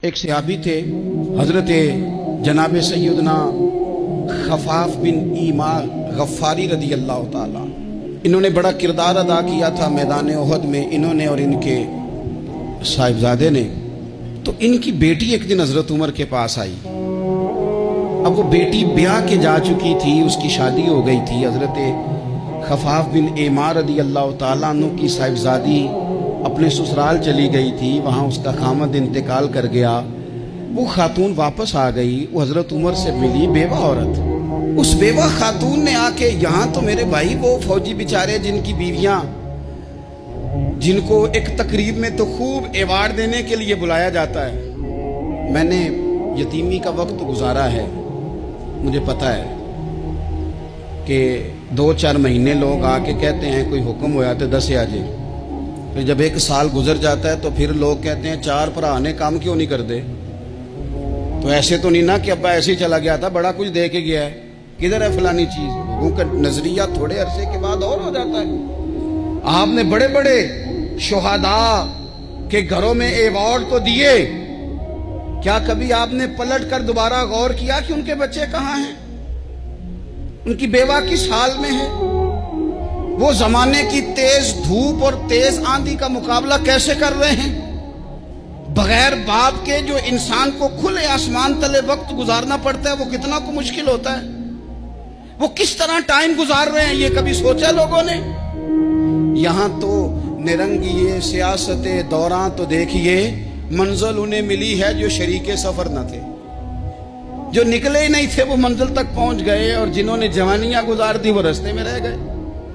ایک صحابی تھے حضرت جناب سیدنا خفاف بن ایما غفاری رضی اللہ تعالی، انہوں نے بڑا کردار ادا کیا تھا میدان احد میں، انہوں نے اور ان کے صاحبزادے نے۔ تو ان کی بیٹی ایک دن حضرت عمر کے پاس آئی۔ اب وہ بیٹی بیاہ کے جا چکی تھی، اس کی شادی ہو گئی تھی۔ حضرت خفاف بن ایما رضی اللہ تعالیٰ عنہ کی صاحبزادی اپنے سسرال چلی گئی تھی، وہاں اس کا خامد انتقال کر گیا۔ وہ خاتون واپس آ گئی، وہ حضرت عمر سے ملی، بیوہ عورت۔ اس بیوہ خاتون نے آ کے، یہاں تو میرے بھائی وہ فوجی بیچارے جن کی بیویاں، جن کو ایک تقریب میں تو خوب ایوارڈ دینے کے لیے بلایا جاتا ہے، میں نے یتیمی کا وقت گزارا ہے، مجھے پتہ ہے کہ 2-4 مہینے لوگ آ کے کہتے ہیں کوئی حکم ہوا تو 10 آ جائے، پھر جب 1 سال گزر جاتا ہے تو پھر لوگ کہتے ہیں 4 بھرا نے کام کیوں نہیں کر دے۔ تو ایسے تو نہیں نا کہ ابا ایسے ہی چلا گیا تھا، بڑا کچھ دے کے گیا ہے، کدھر ہے فلانی چیز۔ لوگوں کا نظریہ تھوڑے عرصے کے بعد اور ہو جاتا ہے۔ آپ نے بڑے بڑے شہداء کے گھروں میں ایوارڈ تو دیے، کیا کبھی آپ نے پلٹ کر دوبارہ غور کیا کہ ان کے بچے کہاں ہیں، ان کی بیوہ کس حال میں ہے، وہ زمانے کی تیز دھوپ اور تیز آندھی کا مقابلہ کیسے کر رہے ہیں؟ بغیر باپ کے جو انسان کو کھلے آسمان تلے وقت گزارنا پڑتا ہے، وہ کتنا کو مشکل ہوتا ہے، وہ کس طرح ٹائم گزار رہے ہیں، یہ کبھی سوچا لوگوں نے؟ یہاں تو نرنگی سیاست دوران تو دیکھیے منزل انہیں ملی ہے جو شریک سفر نہ تھے، جو نکلے ہی نہیں تھے وہ منزل تک پہنچ گئے، اور جنہوں نے جوانیاں گزار دی وہ رستے میں رہ گئے۔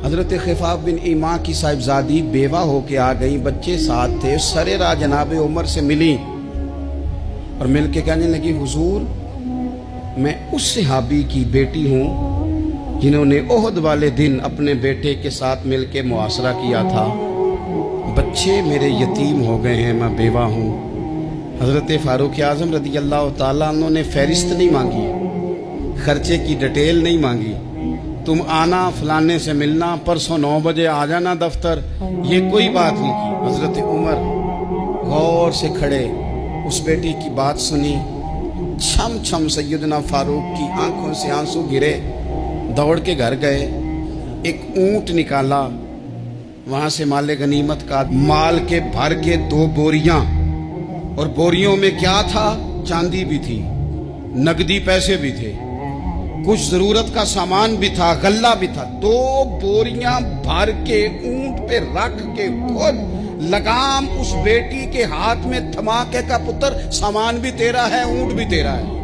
حضرت خفاف بن ایما کی صاحبزادی بیوہ ہو کے آ گئی، بچے ساتھ تھے، سرے راہ جناب عمر سے ملی اور مل کے کہنے لگی، حضور میں اس صحابی کی بیٹی ہوں جنہوں نے احد والے دن اپنے بیٹے کے ساتھ مل کے معاشرہ کیا تھا، بچے میرے یتیم ہو گئے ہیں، میں بیوہ ہوں۔ حضرت فاروق اعظم رضی اللہ تعالیٰ عنہ نے فہرست نہیں مانگی، خرچے کی ڈیٹیل نہیں مانگی، تم آنا فلانے سے ملنا، پرسوں 9 بجے آ جانا دفتر، یہ کوئی بات نہیں کی۔ حضرت عمر غور سے کھڑے، اس بیٹی کی بات سنی، چھم چھم سیدنا فاروق کی آنکھوں سے آنسو گرے، دوڑ کے گھر گئے، ایک اونٹ نکالا، وہاں سے مال غنیمت کا مال کے بھر کے 2 بوریاں، اور بوریوں میں کیا تھا؟ چاندی بھی تھی، نقدی پیسے بھی تھے، کچھ ضرورت کا سامان بھی تھا، غلہ بھی تھا۔ 2 بوریاں بھر کے اونٹ پہ رکھ کے خود لگام اس بیٹی کے ہاتھ میں تھما کے کا پتر سامان بھی تیرا ہے، اونٹ بھی تیرا ہے،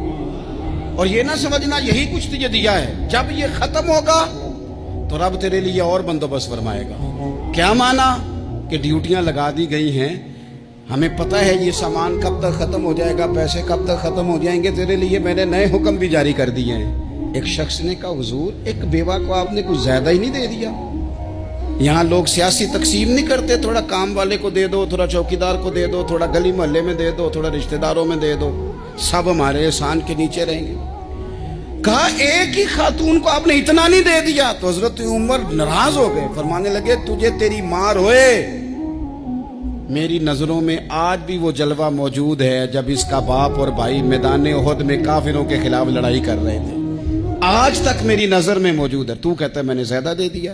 اور یہ نہ سمجھنا یہی کچھ تجھے دیا ہے، جب یہ ختم ہوگا تو رب تیرے لیے اور بندوبست فرمائے گا۔ کیا مانا؟ کہ ڈیوٹیاں لگا دی گئی ہیں، ہمیں پتہ ہے یہ سامان کب تک ختم ہو جائے گا، پیسے کب تک ختم ہو جائیں گے، تیرے لیے میں نے نئے حکم بھی جاری کر دیے ہیں۔ ایک شخص نے کہا، حضور ایک بیوہ کو آپ نے کچھ زیادہ ہی نہیں دے دیا؟ یہاں لوگ سیاسی تقسیم نہیں کرتے، تھوڑا کام والے کو دے دو، تھوڑا چوکیدار کو دے دو، تھوڑا گلی محلے میں دے دو، تھوڑا رشتہ داروں میں دے دو، سب ہمارے احسان کے نیچے رہیں گے۔ کہا ایک ہی خاتون کو آپ نے اتنا نہیں دے دیا؟ تو حضرت عمر ناراض ہو گئے، فرمانے لگے، تجھے تیری مار ہوئے، میری نظروں میں آج بھی وہ جلوہ موجود ہے جب اس کا باپ اور بھائی میدان احد میں کافروں کے خلاف لڑائی کر رہے تھے، آج تک میری نظر میں موجود ہے۔ تو کہتا ہے میں نے زیادہ دے دیا؟